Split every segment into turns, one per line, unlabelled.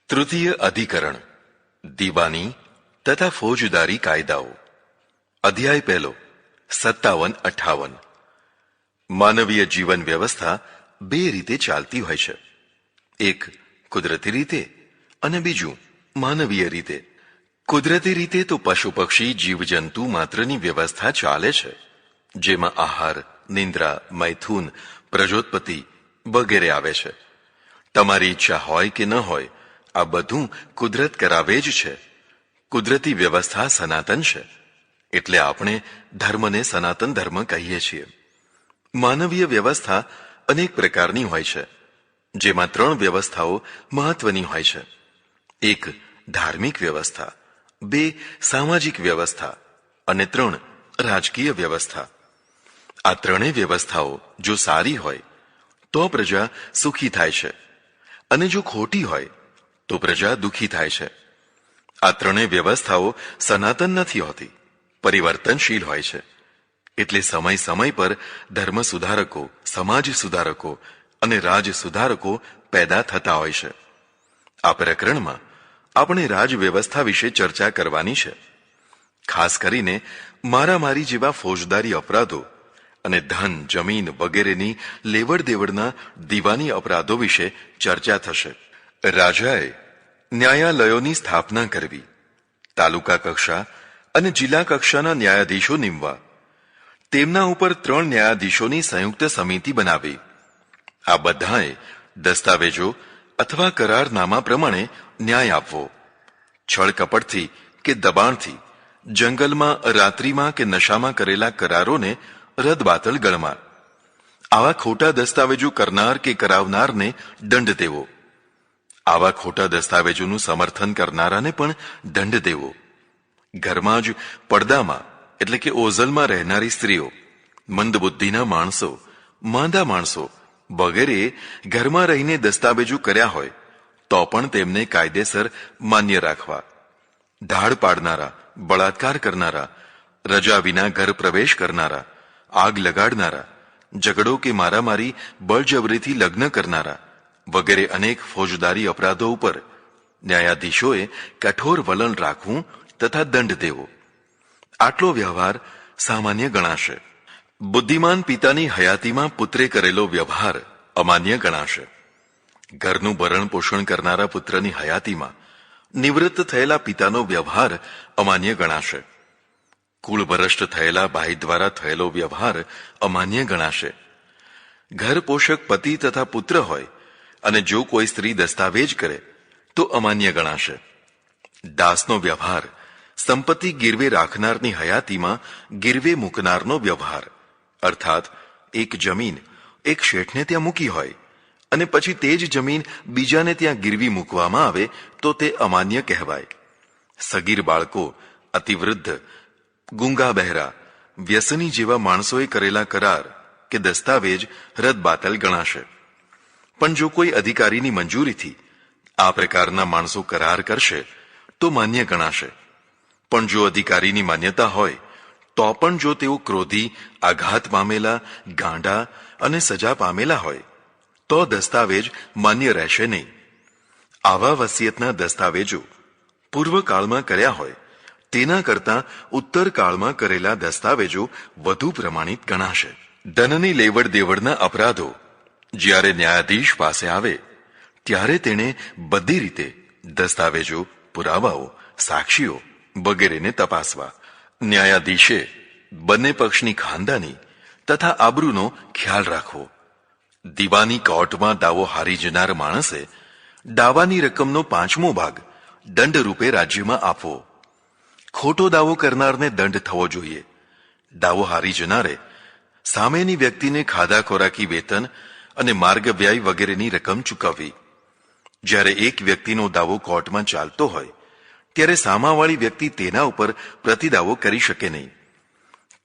तृतीय अधिकरण दीवानी तथा फौजदारी कायदाओं अध्याय पहलो 57-58 मानवीय जीवन व्यवस्था બે રીતે ચાલતી હોય છે, એક કુદરતી રીતે અને બીજું માનવીય રીતે. કુદરતી રીતે તો પશુ પક્ષી જીવજંતુ માત્રની વ્યવસ્થા ચાલે છે, જેમાં આહાર, નિંદ્રા, મૈથુન, પ્રજોત્પત્તિ વગેરે આવે છે. તમારી ઈચ્છા હોય કે ન હોય, આ બધું કુદરત કરાવે જ છે. કુદરતી વ્યવસ્થા સનાતન છે, એટલે આપણે ધર્મને સનાતન ધર્મ કહીએ છીએ. માનવીય વ્યવસ્થા અનેક પ્રકારની હોય છે, જેમાં 3 વ્યવસ્થાઓ મહત્વની હોય છે. 1 ધાર્મિક વ્યવસ્થા, 2 સામાજિક વ્યવસ્થા અને 3 રાજકીય વ્યવસ્થા. આ ત્રણેય વ્યવસ્થાઓ જો સારી હોય તો પ્રજા સુખી થાય છે, અને જો ખોટી હોય તો પ્રજા દુઃખી થાય છે. આ ત્રણેય વ્યવસ્થાઓ સનાતન નથી હોતી, પરિવર્તનશીલ હોય છે. એટલે સમય સમય પર ધર્મ સુધારકો, સમાજ સુધારકો અને રાજ સુધારકો પેદા થતા હોય છે. આ પ્રકરણમાં આપણે રાજ વ્યવસ્થા વિશે ચર્ચા કરવાની છે. ખાસ કરીને મારામારી જેવા ફોજદારી અપરાધો અને ધન, જમીન વગેરેની લેવડ દેવડના દીવાની અપરાધો વિશે ચર્ચા થશે. રાજાએ ન્યાયાલયોની સ્થાપના કરવી, તાલુકા કક્ષા અને જિલ્લા કક્ષાના ન્યાયાધીશો નીમવા, તેમના ઉપર 3 ન્યાયાધીશોની સંયુક્ત સમિતિ બનાવી. આ બધાએ દસ્તાવેજો અથવા કરારનામા પ્રમાણે ન્યાય આપવો. છળ કપટથી કે દબાણથી જંગલમાં, રાત્રિમાં કે નશામાં કરેલા કરારોને રદબાતલ ગણવા. આવા ખોટા દસ્તાવેજો કરનાર કે કરાવનારને દંડ દેવો. આવા ખોટા દસ્તાવેજોનું સમર્થન કરનારાને પણ દંડ દેવો. ઘરમાં જ પડદામાં એટલે કે ઓઝલમાં રહેનારી સ્ત્રીઓ, મંદબુદ્ધિના માણસો, માંદા માણસો વગેરે ઘરમાં રહીને દસ્તાવેજો કર્યા હોય તો પણ તેમને કાયદેસર માન્ય રાખવા. ધાડ પાડનારા, બળાત્કાર કરનારા, રજા વિના ઘર પ્રવેશ કરનારા, આગ લગાડનારા, ઝઘડો કે મારામારી બળજબરીથી લગ્ન કરનારા વગેરે અનેક ફોજદારી અપરાધો ઉપર ન્યાયાધીશોએ કઠોર વલણ રાખવું તથા દંડ દેવો. આટલો વ્યવહાર સામાન્ય ગણાશે. બુદ્ધિમાન પિતાની હયાતીમાં પુત્રે કરેલો વ્યવહાર અમાન્ય ગણાશે. ઘરનું ભરણ પોષણ કરનારા પુત્રની હયાતીમાં નિવૃત્ત થયેલા પિતાનો વ્યવહાર અમાન્ય ગણાશે. કુળ ભ્રષ્ટ થયેલા ભાઈ દ્વારા થયેલો વ્યવહાર અમાન્ય ગણાશે. ઘર પોષક પતિ તથા પુત્ર હોય અને જો કોઈ સ્ત્રી દસ્તાવેજ કરે તો અમાન્ય ગણાશે. દાસનો વ્યવહાર, સંપત્તિ ગીરવે રાખનારની હયાતીમાં ગીરવે મૂકનારનો વ્યવહાર, અર્થાત એક જમીન એક શેઠને ત્યાં મૂકી હોય અને પછી તે જ જમીન બીજાને ત્યાં ગીરવી મૂકવામાં આવે તો તે અમાન્ય કહેવાય. સગીર બાળકો, અતિવૃદ્ધ, ગુંગા બહેરા, વ્યસની જેવા માણસોએ કરેલા કરાર કે દસ્તાવેજ રદબાતલ ગણાશે. પણ જો કોઈ અધિકારીની મંજૂરીથી આ પ્રકારના માણસો કરાર કરશે તો માન્ય ગણાશે. પણ જો અધિકારીની માન્યતા હોય તો પણ જો તેઓ ક્રોધી, આઘાત પામેલા, ગાંડા અને સજા પામેલા હોય તો દસ્તાવેજ માન્ય રહેશે નહીં. આવા વસિયતના દસ્તાવેજો પૂર્વકાળમાં કર્યા હોય તેના કરતાં ઉત્તરકાળમાં કરેલા દસ્તાવેજો વધુ પ્રમાણિત ગણાશે. ધનની લેવડ દેવડના અપરાધો જ્યારે ન્યાયાધીશ પાસે આવે ત્યારે તેણે બધી રીતે દસ્તાવેજો, પુરાવાઓ, સાક્ષીઓ વગેરેને તપાસવા. ન્યાયાધીશે બંને પક્ષની ખાનદાની તથા આબરૂનો ખ્યાલ રાખવો. દીવાની કોર્ટમાં દાવો હારી જનાર માણસે દાવાની રકમનો 5મો ભાગ દંડ રૂપે રાજ્યમાં આપવો. ખોટો દાવો કરનારને દંડ થવો જોઈએ. દાવો હારી જનારે સામેની વ્યક્તિને ખાધા ખોરાકી વેતન અને માર્ગ વ્યય વગેરેની રકમ ચૂકવવી. જ્યારે એક વ્યક્તિનો દાવો કોર્ટમાં ચાલતો હોય ત્યારે સામાવાળી વ્યક્તિ તેના ઉપર પ્રતિદાવો કરી શકે નહીં.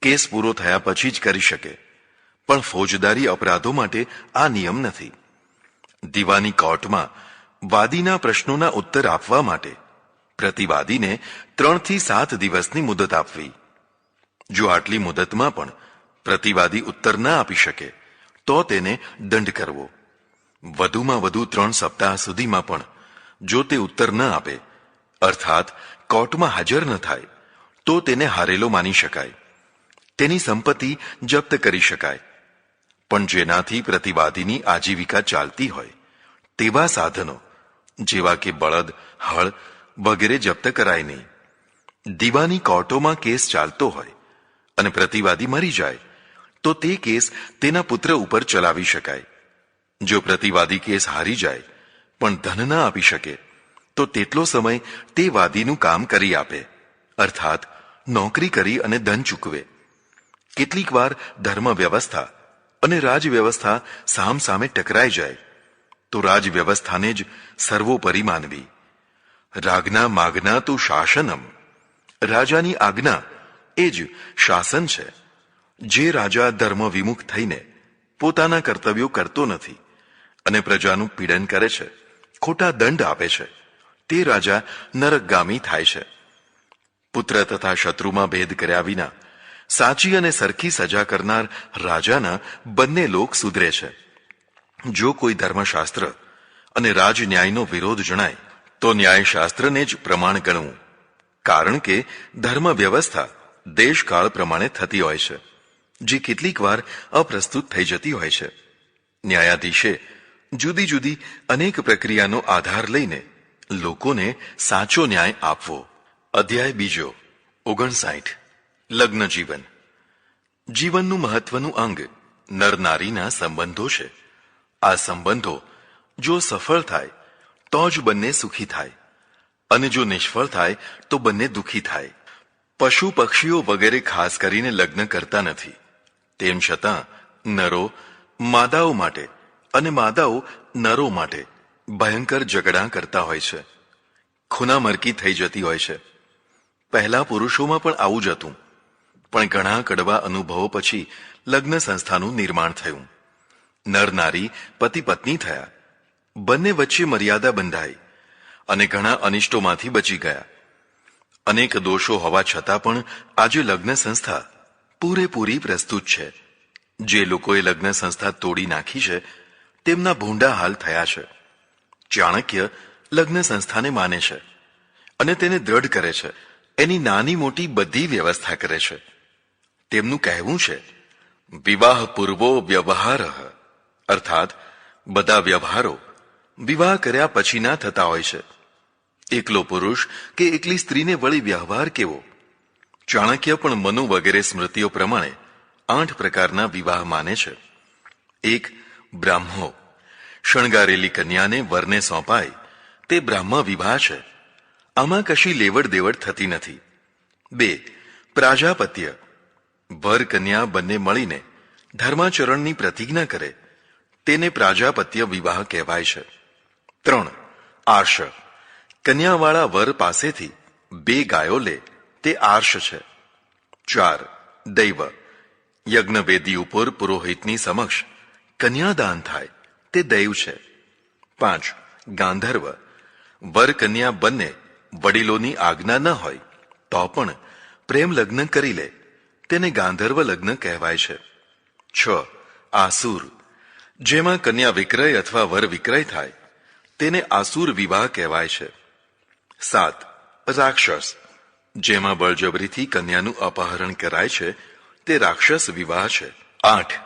કેસ પૂરો થયા પછી જ કરી શકે. પણ ફોજદારી અપરાધો માટે આ નિયમ નથી. દીવાની કોર્ટમાં વાદીના પ્રશ્નોના ઉત્તર આપવા માટે પ્રતિવાદીને 3 થી 7 દિવસની મુદત આપવી. જો આટલી મુદતમાં પણ પ્રતિવાદી ઉત્તર ન આપી શકે તો તેને દંડ કરવો. વધુમાં વધુ 3 સપ્તાહ સુધીમાં પણ જો તે ઉત્તર ન આપે, અર્થાત કોર્ટમાં હાજર ન થાય, તો તેને હારેલો માની શકાય. તેની સંપત્તિ જપ્ત કરી શકાય. પણ જેનાથી પ્રતિવાદીની આજીવિકા ચાલતી હોય તેવા સાધનો જેવા કે બળદ, હળ વગેરે જપ્ત કરાય નહીં. દીવાની કોર્ટોમાં કેસ ચાલતો હોય અને પ્રતિવાદી મરી જાય તો તે કેસ તેના પુત્ર ઉપર ચલાવી શકાય. જો પ્રતિવાદી કેસ હારી જાય પણ ધન ન આપી શકે તો તેટલો સમય તે વાદીનું કામ કરી આપે, અર્થાત નોકરી કરી અને ધન ચૂકવે. કેટલીક વાર ધર્મ વ્યવસ્થા અને રાજવ્યવસ્થા સામસામે ટકરાઈ જાય તો રાજવ્યવસ્થાને જ સર્વોપરી માનવી. રાજ્ઞા માગના તો શાસનમ. રાજાની આજ્ઞા એ જ શાસન છે. જે રાજા ધર્મ વિમુખ થઈને પોતાના કર્તવ્યો કરતો નથી અને પ્રજાનું પીડન કરે છે, ખોટા દંડ આપે છે, તે રાજા નરકગામી થાય છે. પુત્ર તથા શત્રુમાં ભેદ કર્યા વિના સાચી અને સરખી સજા કરનાર રાજાના બંને લોક સુધરે છે. જો કોઈ ધર્મશાસ્ત્ર અને રાજન્યાયનો વિરોધ જણાય તો ન્યાયશાસ્ત્રને જ પ્રમાણ ગણવું, કારણ કે ધર્મ વ્યવસ્થા દેશકાળ પ્રમાણે થતી હોય છે, જે કેટલીક વાર અપ્રસ્તુત થઈ જતી હોય છે. ન્યાયાધીશે જુદી જુદી અનેક પ્રક્રિયાનો આધાર લઈને લોકોને સાચો ન્યાય આપવો. અધ્યાય બીજો 59. લગ્ન જીવન. જીવનનું મહત્વનું અંગ નર નારીના સંબંધો છે. આ સંબંધો જો સફળ થાય તો જ બંને સુખી થાય અને જો નિષ્ફળ થાય તો બંને દુઃખી થાય. પશુ પક્ષીઓ વગેરે ખાસ કરીને લગ્ન કરતા નથી. તેમ છતાં નરો માદાઓ માટે અને માદાઓ નરો માટે ભયંકર ઝઘડા કરતા હોય છે. ખૂનામરકી થઈ જતી હોય છે. પહેલા પુરુષોમાં પણ આવું જ હતું, પણ ઘણા કડવા અનુભવો પછી લગ્ન સંસ્થાનું નિર્માણ થયું. નર નારી પતિ પત્ની થયા. બંને વચ્ચે મર્યાદા બંધાઈ અને ઘણા અનિષ્ટોમાંથી બચી ગયા. અનેક દોષો હોવા છતાં પણ આજે લગ્ન સંસ્થા પૂરેપૂરી પ્રસ્તુત છે. જે લોકોએ લગ્ન સંસ્થા તોડી નાખી છે તેમના ભૂંડા હાલ થયા છે. ચાણક્ય લગ્ન સંસ્થાને માને છે અને તેને દ્રઢ કરે છે. એની નાની મોટી બધી વ્યવસ્થા કરે છે. તેમનું કહેવું છે, વિવાહ પૂર્વો વ્યવહાર, અર્થાત બધા વ્યવહારો વિવાહ કર્યા પછીના થતા હોય છે. એકલો પુરુષ કે એકલી સ્ત્રીને વળી વ્યવહાર કેવો? ચાણક્ય પણ મનુ વગેરે સ્મૃતિઓ પ્રમાણે 8 પ્રકારના વિવાહ માને છે. 1. બ્રાહ્મો. શણગારેલી કન્યાને વરને સોંપાય તે બ્રાહ્મ વિવાહ છે. આમાં કશી લેવડ દેવડ થતી નથી. 2. પ્રાજાપત્ય. વર કન્યા બંને મળીને ધર્માચરણની પ્રતિજ્ઞા કરે તેને પ્રાજાપત્ય વિવાહ કહેવાય છે. 3. આર્ષ. કન્યાવાળા વર પાસેથી 2 ગાયો લે તે આર્ષ છે. 4. દૈવ. યજ્ઞવેદી ઉપર પુરોહિતની સમક્ષ કન્યાદાન થાય તે દૈવ છે. 5. ગાંધર્વ. વર કન્યા બંને વડીલોની આજ્ઞા ન હોય તો પણ પ્રેમ લગ્ન કરી લે તેને ગાંધર્વ લગ્ન કહેવાય છે. 6. આસુર. જેમાં કન્યા વિક્રય અથવા વર વિક્રય થાય તેને આસુર વિવાહ કહેવાય છે. 7. રાક્ષસ. જેમાં બળજબરીથી કન્યાનું અપહરણ કરાય છે તે રાક્ષસ વિવાહ છે. 8.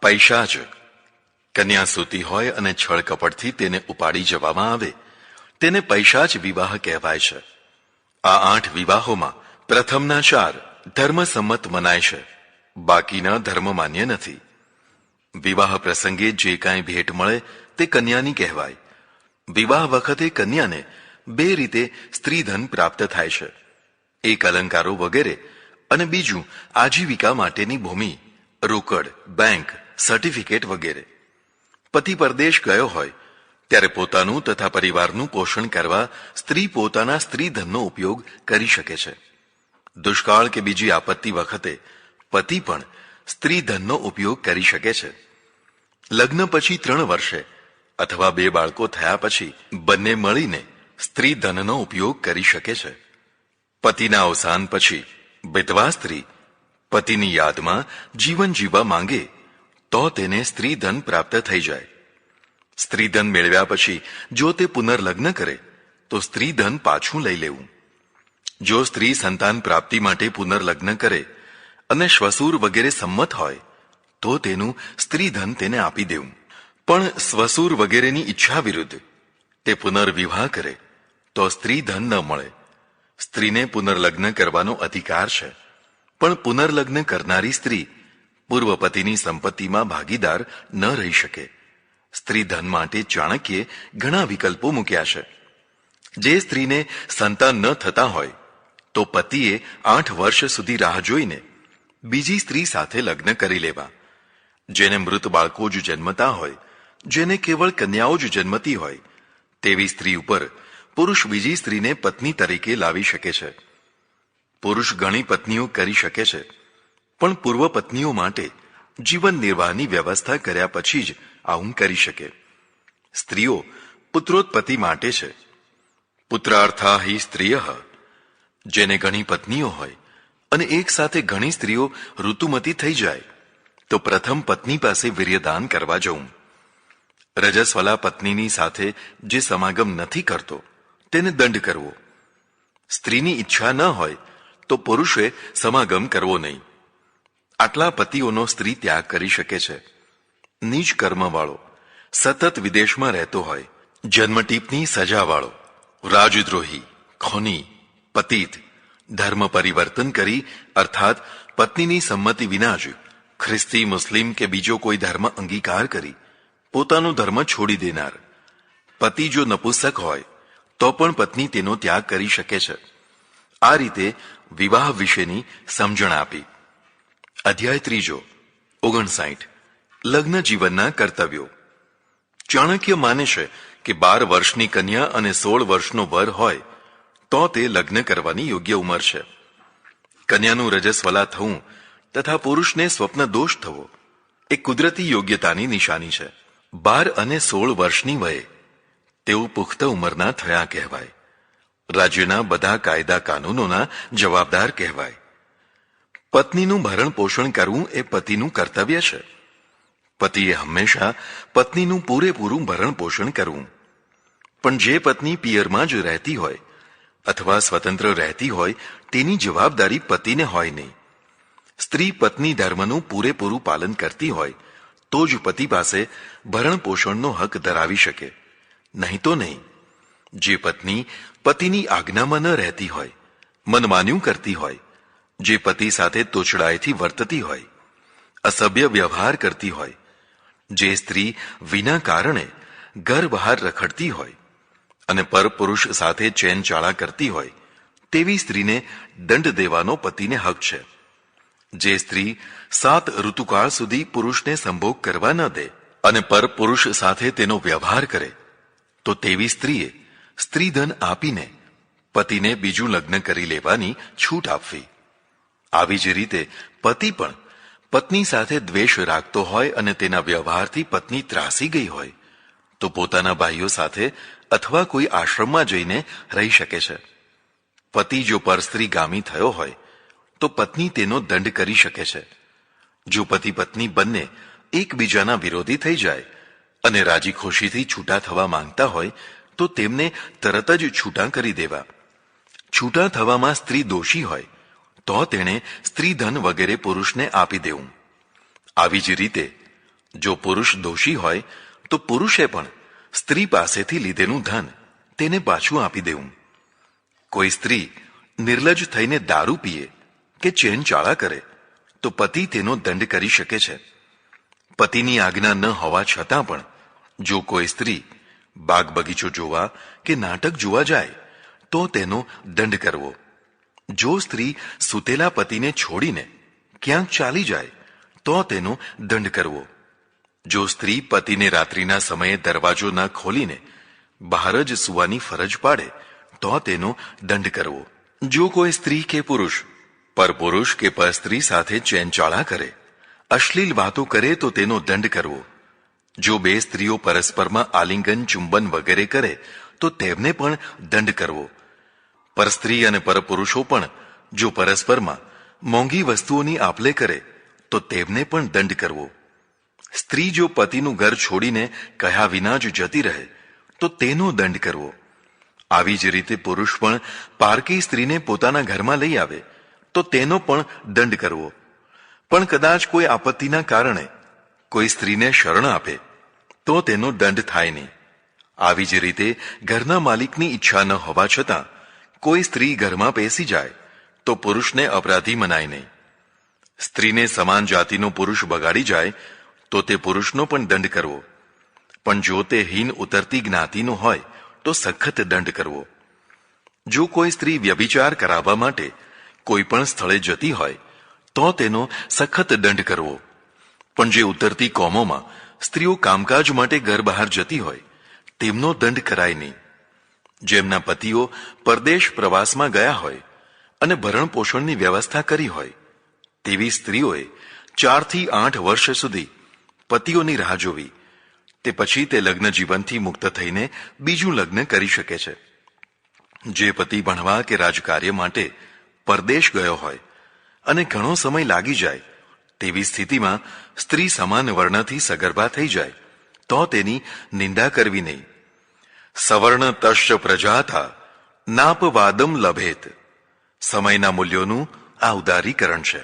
પૈશાચ. કન્યા સૂતી હોય અને છળ કપટથી તેને ઉપાડી જવામાં આવે તેને પૈશાચ વિવાહ કહેવાય છે. આ 8 વિવાહોમાં પ્રથમના 4 ધર્મસંમત મનાય છે, બાકીના ધર્મમાન્ય નથી. વિવાહ પ્રસંગે જે કાંઈ ભેટ મળે તે કન્યાની કહેવાય. વિવાહ વખતે કન્યાને 2 રીતે સ્ત્રીધન પ્રાપ્ત થાય છે. એક અલંકારો વગેરે અને બીજું આજીવિકા માટેની ભૂમિ, રોકડ, બેંક, સર્ટિફિકેટ વગેરે. પતિ પરદેશ ગયો હોય ત્યારે પોતાનું તથા પરિવારનું પોષણ કરવા સ્ત્રી પોતાના સ્ત્રીધનનો ઉપયોગ કરી શકે છે. દુષ્કાળ કે બીજી આપત્તિ વખતે પતિ પણ સ્ત્રીધનનો ઉપયોગ કરી શકે છે. લગ્ન પછી 3 વર્ષે અથવા 2 બાળકો થયા પછી બંને મળીને સ્ત્રીધનનો ઉપયોગ કરી શકે છે. પતિના અવસાન પછી વિધવા સ્ત્રી પતિની યાદમાં જીવન જીવવા માંગે તો તેને સ્ત્રીધન પ્રાપ્ત થઈ જાય. સ્ત્રીધન મેળવ્યા પછી જો તે પુનર્લગ્ન કરે તો સ્ત્રી ધન પાછું લઈ લેવું. જો સ્ત્રી સંતાન પ્રાપ્તિ માટે પુનર્લગ્ન કરે અને શ્વસુર વગેરે સંમત હોય તો તેનું સ્ત્રી ધન તેને આપી દેવું. પણ શ્વસુર વગેરેની ઈચ્છા વિરુદ્ધ તે પુનર્વિવાહ કરે તો સ્ત્રી ધન ન મળે. સ્ત્રીને પુનર્લગ્ન કરવાનો અધિકાર છે, પણ પુનર્લગ્ન કરનારી સ્ત્રી પૂર્વ પતિની સંપત્તિમાં ભાગીદાર ન રહી શકે. સ્ત્રી ધન માટે ચાણક્યે ઘણા વિકલ્પો મૂક્યા છે. જે સ્ત્રીને સંતાન ન થતા હોય તો પતિએ 8 વર્ષ સુધી રાહ જોઈને બીજી સ્ત્રી સાથે લગ્ન કરી લેવા. જેને મૃત બાળકો જ જન્મતા હોય, જેને કેવળ કન્યાઓ જ જન્મતી હોય તેવી સ્ત્રી ઉપર પુરુષ બીજી સ્ત્રીને પત્ની તરીકે લાવી શકે છે. પુરુષ ઘણી પત્નીઓ કરી શકે છે, પણ પૂર્વ પત્નીઓ માટે જીવન નિર્વાહની વ્યવસ્થા કર્યા પછી જ આવું કરી શકે. સ્ત્રીઓ પુત્રોત્પત્તિ માટે છે. પુત્રાર્થા હિ સ્ત્રિયઃ. જેને ઘણી પત્નીઓ હોય અને એક સાથે ઘણી સ્ત્રીઓ ઋતુમતી થઈ જાય તો પ્રથમ પત્ની પાસે વીર્યદાન કરવા જવું. રજસ્વલા પત્નીની સાથે જે સમાગમ નથી કરતો તેને દંડ કરવો. સ્ત્રીની ઈચ્છા ન હોય તો પુરુષે સમાગમ કરવો નહીં. આટલા પતિઓનો સ્ત્રી ત્યાગ કરી શકે છે. નીચ કર્મવાળો, સતત વિદેશમાં રહેતો હોય, જન્મટીપની સજાવાળો, રાજદ્રોહી, ખોની, પતિત, ધર્મ પરિવર્તન કરી અર્થાત પત્નીની સંમતિ વિના જ ખ્રિસ્તી, મુસ્લિમ કે બીજો કોઈ ધર્મ અંગીકાર કરી પોતાનો ધર્મ છોડી દેનાર. પતિ જો નપુંસક હોય તો પણ પત્ની તેનો ત્યાગ કરી શકે છે. આ રીતે વિવાહ વિશેની સમજણ આપી. અધ્યાય 3 59 લગ્ન જીવનના કર્તવ્યો. ચાણક્ય માને છે કે 12 વર્ષની કન્યા અને 16 વર્ષનો વર હોય તો તે લગ્ન કરવાની યોગ્ય ઉંમર છે. કન્યાનું રજસ્વલા થવું તથા પુરુષને સ્વપ્ન દોષ થવો એ કુદરતી યોગ્યતાની નિશાની છે. 12 અને 16 વર્ષની વયે તેઓ પુખ્ત ઉંમરના થયા કહેવાય. રાજ્યના બધા કાયદા કાનૂનોના જવાબદાર કહેવાય. પત્નીનું ભરણ પોષણ કરવું એ પતિનું કર્તવ્ય છે. પતિએ હંમેશા પત્નીનું પૂરેપૂરું ભરણ પોષણ કરવું. પણ જે પત્ની પિયરમાં જ રહેતી હોય અથવા સ્વતંત્ર રહેતી હોય તેની જવાબદારી પતિને હોય નહીં. સ્ત્રી પત્ની ધર્મનું પૂરેપૂરું પાલન કરતી હોય તો જ પતિ પાસે ભરણ પોષણનો હક ધરાવી શકે, નહીં તો નહીં. જે પત્ની પતિની આજ્ઞામાં ન રહેતી હોય, મનમાન્યું કરતી હોય, જે પતિ સાથે તોછડાઈથી વર્તતી હોય, અસભ્ય વ્યવહાર કરતી હોય, જે સ્ત્રી વિના કારણે ઘર બહાર રખડતી હોય અને પરપુરુષ સાથે ચેનચાળા કરતી હોય તેવી સ્ત્રીને દંડ દેવાનો પતિને હક છે. જે સ્ત્રી 7 ઋતુકાળ સુધી પુરુષને સંભોગ કરવા ન દે અને પરપુરુષ સાથે તેનો વ્યવહાર કરે તો તેવી સ્ત્રીએ સ્ત્રીધન આપીને પતિને બીજું લગ્ન કરી લેવાની છૂટ આપવી. આવી જ રીતે પતિ પણ પત્ની સાથે દ્વેષ રાખતો હોય અને તેના વ્યવહારથી પત્ની ત્રાસી ગઈ હોય તો પોતાના ભાઈઓ સાથે અથવા કોઈ આશ્રમમાં જઈને રહી શકે છે. પતિ જો પરસ્ત્રીગામી થયો હોય તો પત્ની તેનો દંડ કરી શકે છે. જો પતિ પત્ની બંને એકબીજાના વિરોધી થઈ જાય અને રાજી ખુશીથી છૂટા થવા માંગતા હોય તો તેમને તરત જ છૂટા કરી દેવા. છૂટા થવામાં સ્ત્રી દોષી હોય તો તેણે સ્ત્રીધન વગેરે પુરુષને આપી દેવું. આવી જ રીતે જો પુરુષ દોષી હોય તો પુરુષે પણ સ્ત્રી પાસેથી લીધેલું ધન તેને પાછું આપી દેવું. કોઈ સ્ત્રી નિર્લજ થઈને દારૂ પીએ કે ચેનચાળા કરે તો પતિ તેનો દંડ કરી શકે છે. પતિની આજ્ઞા ન હોવા છતાં પણ જો કોઈ સ્ત્રી બાગ બગીચો જોવા કે નાટક જોવા જાય તો તેનો દંડ કરવો. જો સ્ત્રી સૂતેલા પતિને છોડીને ક્યાંક ચાલી જાય તો તેનો દંડ કરવો. જો સ્ત્રી પતિને રાત્રિના સમયે દરવાજો ન ખોલીને બહાર જ સૂવાની ફરજ પાડે તો તેનો દંડ કરવો. જો કોઈ સ્ત્રી કે પુરુષ પરપુરુષ કે પરસ્ત્રી સાથે ચેનચાળા કરે, અશ્લીલ વાતો કરે તો તેનો દંડ કરવો. જો બે સ્ત્રીઓ પરસ્પરમાં આલિંગન ચુંબન વગેરે કરે તો તેમને પણ દંડ કરવો. પરસ્ત્રી અને પરપુરુષો પણ જો પરસ્પરમાં મોંઘી વસ્તુઓની આપલે કરે તો તેમને પણ દંડ કરવો. સ્ત્રી જો પતિનું ઘર છોડીને કહ્યા વિના જ જતી રહે તો તેનો દંડ કરવો. આવી જ રીતે પુરુષ પણ પારકી સ્ત્રીને પોતાના ઘરમાં લઈ આવે તો તેનો પણ દંડ કરવો. પણ કદાચ કોઈ આપત્તિના કારણે કોઈ સ્ત્રીને શરણ આપે તો તેનો દંડ થાય નહીં. આવી જ રીતે ઘરના માલિકની ઈચ્છા ન હોવા છતાં કોઈ સ્ત્રી ઘરમાં પેસી જાય તો પુરુષને અપરાધી મનાય નહીં. સ્ત્રીને સમાન જાતિનો પુરુષ બગાડી જાય તો તે પુરુષનો પણ દંડ કરવો. પણ જો તે હીન ઉતરતી જ્ઞાતિનો હોય તો સખત દંડ કરવો. જો કોઈ સ્ત્રી વ્યભિચાર કરાવવા માટે કોઈ પણ સ્થળે જતી હોય તો તેનો સખત દંડ કરવો. પણ જે ઉતરતી કોમોમાં સ્ત્રીઓ કામકાજ માટે ઘર બહાર જતી હોય તેમનો દંડ કરાય નહીં. જેમના પતિઓ પરદેશ પ્રવાસમાં ગયા હોય અને ભરણ પોષણની વ્યવસ્થા કરી હોય તેવી સ્ત્રીઓએ 4 થી 8 વર્ષ સુધી પતિઓની રાહ જોવી. તે પછી તે લગ્ન જીવનથી મુક્ત થઈને બીજું લગ્ન કરી શકે છે. જે પતિ ભણવા કે રાજકાર્ય માટે પરદેશ ગયો હોય અને ઘણો સમય લાગી જાય તેવી સ્થિતિમાં સ્ત્રી સમાન વર્ણથી સગર્ભા થઈ જાય તો તેની નિંદા કરવી નહીં. સવર્ણ તશ્ચ પ્રજાતા નાપવાદમ લભેત. સમયના મૂલ્યોનું આ ઉદારીકરણ છે.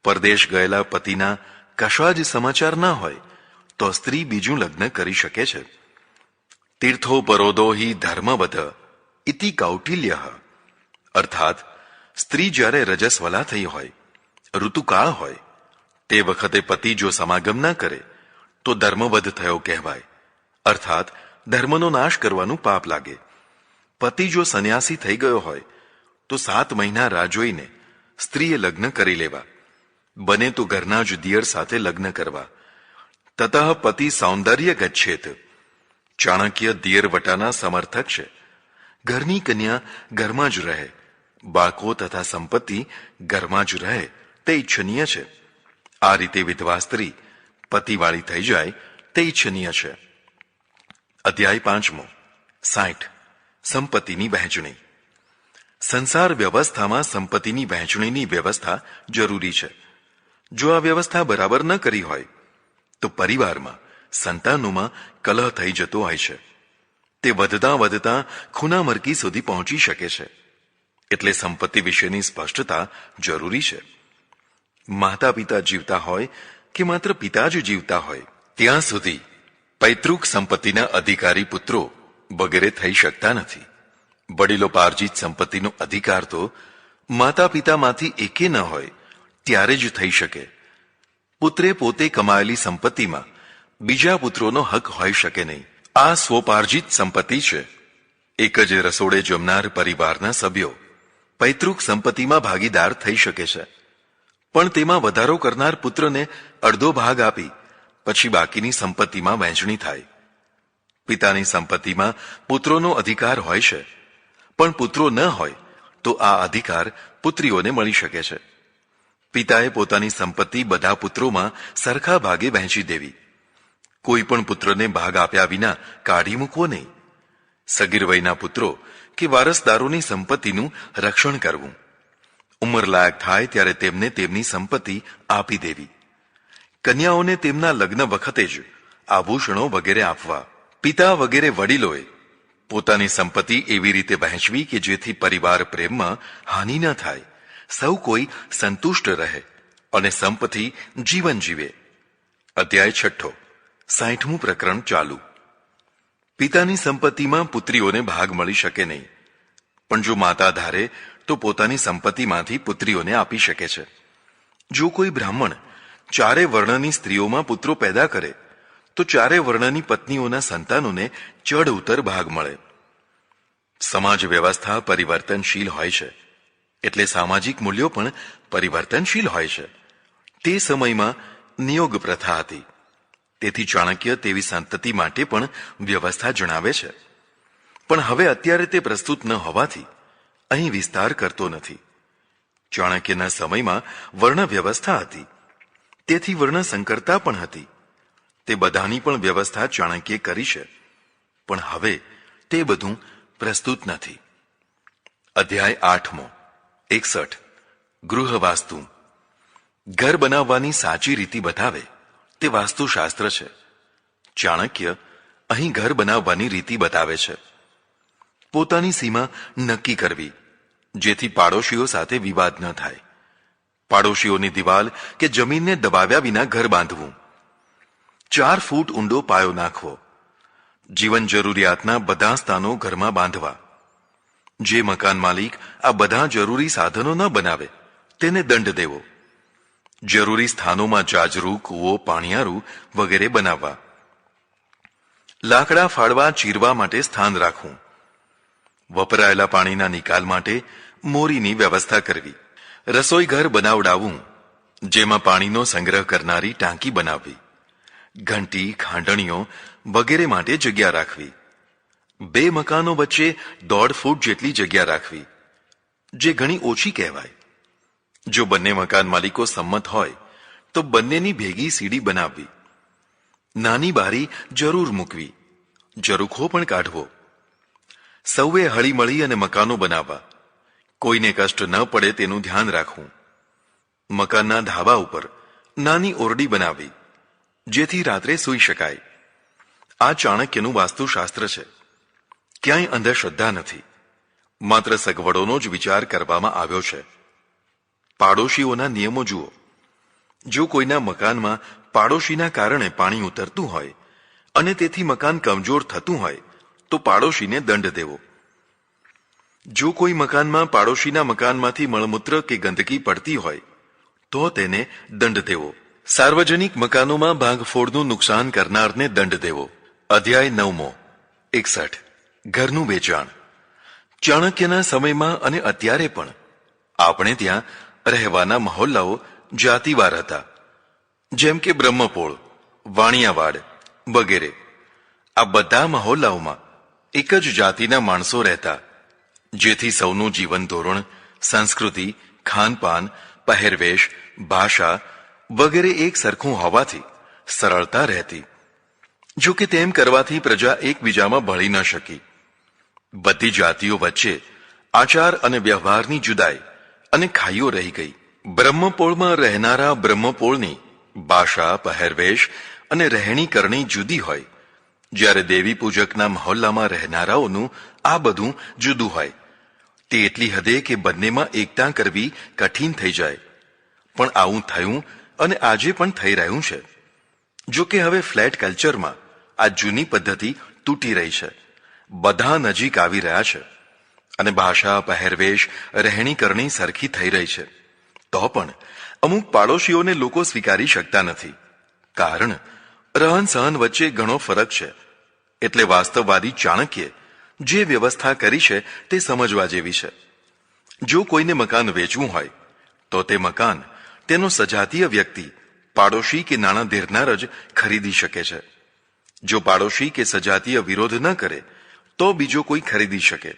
પરદેશ ગયેલા પતિના કશા જ સમાચાર ન હોય તો સ્ત્રી બીજું લગ્ન કરી શકે છે. તીર્થો પરોદો હિ ધર્મવધ ઇતિ કૌટિલ્ય. અર્થાત સ્ત્રી જ્યારે રજસ્વલા થઈ હોય, ઋતુકાળ હોય, તે વખતે પતિ જો સમાગમ ન કરે તો ધર્મવધ થયો કહેવાય. અર્થાત ધર્મનો નાશ કરવાનું પાપ લાગે. પતિ જો સંન્યાસી થઈ ગયો હોય તો 7 મહિના રાહ જોઈને સ્ત્રીએ લગ્ન કરી લેવા. બને તો ઘરના જ દિયર સાથે લગ્ન કરવા. તતઃ પતિ સૌંદર્ય ગચ્છેત. ચાણક્ય દિયર વટાના સમર્થક છે. ઘરની કન્યા ઘરમાં જ રહે, બાળકો તથા સંપત્તિ ઘરમાં જ રહે તે ઈચ્છનીય છે. આ રીતે વિધવા સ્ત્રી પતિવાળી થઈ જાય તે ઈચ્છનીય છે. અધ્યાય 5 60 સંપત્તિની વહેંચણી. સંસાર વ્યવસ્થામાં સંપત્તિની વહેંચણીની વ્યવસ્થા જરૂરી છે. જો આ વ્યવસ્થા બરાબર ન કરી હોય તો પરિવારમાં સંતાનોમાં કલહ થઈ જતો હોય છે. તે વધતા વધતા ખૂનામરકી સુધી પહોંચી શકે છે. એટલે સંપત્તિ વિશેની સ્પષ્ટતા જરૂરી છે. માતા પિતા જીવતા હોય કે માત્ર પિતા જ જીવતા હોય ત્યાં સુધી પૈતૃક સંપત્તિના અધિકારી પુત્રો વગેરે થઈ શકતા નથી. વડીલો પાર્જિત સંપત્તિનો અધિકાર તો માતા પિતામાંથી એકે ન હોય ત્યારે જ થઈ શકે. પુત્રે પોતે કમાયેલી સંપત્તિમાં બીજા પુત્રોનો હક હોઈ શકે નહીં. આ સ્વપાર્જિત સંપત્તિ છે. એક જ રસોડે જમનાર પરિવારના સભ્યો પૈતૃક સંપત્તિમાં ભાગીદાર થઈ શકે છે. પણ તેમાં વધારો કરનાર પુત્રને અડધો ભાગ આપી પછી બાકીની સંપત્તિમાં વહેંચણી થાય. પિતાની સંપત્તિમાં પુત્રોનો અધિકાર હોય છે, પણ પુત્રો ન હોય તો આ અધિકાર પુત્રીઓને મળી શકે છે. પિતાએ પોતાની સંપત્તિ બધા પુત્રોમાં સરખા ભાગે વહેંચી દેવી. કોઈ પણ પુત્રને ભાગ આપ્યા વિના કાઢી મૂકવો નહીં. સગીર વયના પુત્રો કે વારસદારોની સંપત્તિનું રક્ષણ કરવું. ઉંમરલાયક થાય ત્યારે તેમને તેમની સંપત્તિ આપી દેવી. કન્યાઓને તેમના લગ્ન વખતે જ આભૂષણો વગેરે આપવા. પિતા વગેરે વડીલોએ પોતાની સંપત્તિ એવી રીતે વહેંચવી કે જેથી પરિવાર પ્રેમમાં હાનિ ન થાય, સૌ કોઈ સંતુષ્ટ રહે અને સંપત્તિ જીવન જીવે. અધ્યાય 6 60મું પ્રકરણ ચાલુ. પિતાની સંપત્તિમાં પુત્રીઓને ભાગ મળી શકે નહીં, પણ જો માતા ધારે તો પોતાની સંપત્તિમાંથી પુત્રીઓને આપી શકે છે. જો કોઈ બ્રાહ્મણ 4 વર્ણની સ્ત્રીઓમાં પુત્રો પેદા કરે તો 4 વર્ણની પત્નીઓના સંતાનોને ચડ ઉતર ભાગ મળે. સમાજ વ્યવસ્થા પરિવર્તનશીલ હોય છે, એટલે સામાજિક મૂલ્યો પણ પરિવર્તનશીલ હોય છે. તે સમયમાં નિયોગ પ્રથા હતી, તેથી ચાણક્ય તેવી સંતતિ માટે પણ વ્યવસ્થા જણાવે છે. પણ હવે અત્યારે તે પ્રસ્તુત ન હોવાથી અહીં વિસ્તાર કરતો નથી. ચાણક્યના સમયમાં વર્ણ વ્યવસ્થા હતી, તેથી વર્ણ સંકરતા પણ હતી. તે બધાની પણ વ્યવસ્થા ચાણક્યે કરી છે, પણ હવે તે બધું પ્રસ્તુત નથી. અધ્યાય 8 61 ગૃહ વાસ્તુ. ઘર બનાવવાની સાચી રીતિ બતાવે તે વાસ્તુશાસ્ત્ર છે. ચાણક્ય અહીં ઘર બનાવવાની રીતિ બતાવે છે. પોતાની સીમા નક્કી કરવી, જેથી પાડોશીઓ સાથે વિવાદ ન થાય. પાડોશીઓની દિવાલ કે જમીનને દબાવ્યા વિના ઘર બાંધવું. 4 ફૂટ ઊંડો પાયો નાખવો. જીવન જરૂરિયાતના બધા સ્થાનો ઘરમાં બાંધવા. જે મકાન માલિક આ બધા જરૂરી સાધનો ન બનાવે તેને દંડ દેવો. જરૂરી સ્થાનોમાં જાજરૂ, કૂવો, પાણિયારું વગેરે બનાવવા. લાકડા ફાડવા, ચીરવા માટે સ્થાન રાખવું. વપરાયેલા પાણીના નિકાલ માટે મોરીની વ્યવસ્થા કરવી. રસોઈ ઘર બનાવડાવવું, જેમાં પાણીનો સંગ્રહ કરનારી ટાંકી બનાવવી. ઘંટી, ખાંડણીઓ વગેરે માટે જગ્યા રાખવી. 2 મકાનો વચ્ચે 1.5 ફૂટ જેટલી જગ્યા રાખવી, જે ઘણી ઓછી કહેવાય. જો બંને મકાન માલિકો સંમત હોય તો બંનેની ભેગી સીડી બનાવવી. નાની બારી જરૂર મૂકવી. ઝરૂખો પણ કાઢવો. સૌએ હળીમળી અને મકાનો બનાવવા. કોઈને કષ્ટ ન પડે તેનું ધ્યાન રાખવું. મકાનના ધાબા ઉપર નાની ઓરડી બનાવવી, જેથી રાત્રે સૂઈ શકાય. આ ચાણક્યનું વાસ્તુશાસ્ત્ર છે. ક્યાંય અંધશ્રદ્ધા નથી, માત્ર સગવડોનો જ વિચાર કરવામાં આવ્યો છે. પાડોશીઓના નિયમો જુઓ. જો કોઈના મકાનમાં પાડોશીના કારણે પાણી ઉતરતું હોય અને તેથી મકાન કમજોર થતું હોય તો પાડોશીને દંડ દેવો. જો કોઈ મકાનમાં પાડોશીના મકાનમાંથી મળમૂત્ર કે ગંદકી પડતી હોય તો તેને દંડ દેવો. સાર્વજનિક મકાનોમાં ભાંગફોડનું નુકસાન કરનારને દંડ દેવો. અધ્યાય 9મો 61. ઘરનું વેચાણ. ચાણક્યના સમયમાં અને અત્યારે પણ આપણે ત્યાં રહેવાના મહોલ્લાઓ જાતિવાર હતા, જેમ કે બ્રહ્મપોળ, વાણિયાવાડ વગેરે. આ બધા મહોલ્લાઓમાં એક જ જાતિના માણસો રહેતા, જેથી સૌનું જીવન ધોરણ, સંસ્કૃતિ, ખાનપાન, પહેરવેશ, ભાષા વગેરે એક સરખું હોવાથી સરળતા રહેતી. જો કે તેમ કરવાથી પ્રજા એકબીજામાં ભળી ન શકી. બધી જાતિઓ વચ્ચે આચાર અને વ્યવહારની જુદાઈ અને ખાઈઓ રહી ગઈ. બ્રહ્મપોળમાં રહેનારા બ્રહ્મપોળની ભાષા, પહેરવેશ અને રહેણી કરણી જુદી હોય, જ્યારે દેવી પૂજકના મહોલ્લામાં રહેનારાઓનું આ બધું જુદું હોય. તે એટલી હદે કે બંનેમાં એકતા કરવી કઠિન થઈ જાય. પણ આવું થયું અને આજે પણ થઈ રહ્યું છે. જો કે હવે ફ્લેટ કલ્ચરમાં આ જૂની પદ્ધતિ તૂટી રહી છે. બધા નજીક આવી રહ્યા છે અને ભાષા, પહેરવેશ, રહેણી કરણી સરખી થઈ રહી છે. તો પણ અમુક પાડોશીઓને લોકો સ્વીકારી શકતા નથી, કારણ રહન સહન વચ્ચે ઘણો ફરક છે. એટલે વાસ્તવવાદી ચાણક્યે જે વ્યવસ્થા કરી છે તે સમજવા જેવી છે. જો કોઈને મકાન વેચવું હોય તો તે મકાન તેનો સજાતીય વ્યક્તિ, પાડોશી કે નાણાં ધીરનાર જ ખરીદી શકે છે. જો પાડોશી કે સજાતીય વિરોધ ન કરે તો બીજો કોઈ ખરીદી શકે.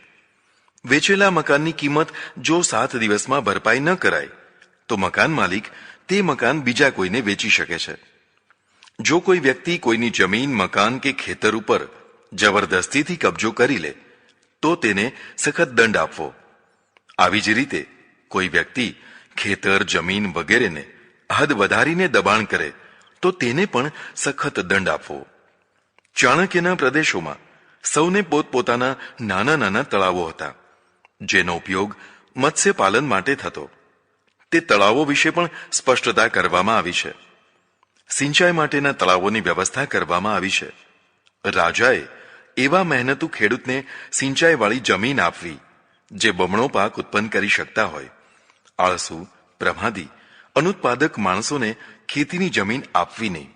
વેચેલા મકાનની કિંમત જો 7 દિવસમાં ભરપાઈ ન કરાય તો મકાન માલિક તે મકાન બીજા કોઈને વેચી શકે છે. જો કોઈ વ્યક્તિ કોઈની જમીન, મકાન કે ખેતર ઉપર જબરદસ્તીથી કબજો કરી લે તો તેને સખત દંડ આપવો. આવી જ રીતે કોઈ વ્યક્તિ ખેતર, જમીન વગેરેને હદ વધારીને દબાણ કરે તો તેને પણ સખત દંડ આપવો. ચાણક્યના પ્રદેશોમાં સૌને પોતપોતાના નાના નાના તળાવો હતા, જેનો ઉપયોગ મત્સ્યપાલન માટે થતો. તે તળાવો વિશે પણ સ્પષ્ટતા કરવામાં આવી છે. સિંચાઈ માટેના તળાવોની વ્યવસ્થા કરવામાં આવી છે. રાજાએ એવા મહેનતુ ખેડૂતને સિંચાઈવાળી જમીન આપવી જે બમણો પાક ઉત્પન્ન કરી શકતા હોય. આળસુ, પ્રમાદી, અનુત્પાદક માણસોને ખેતીની જમીન આપવી નહીં.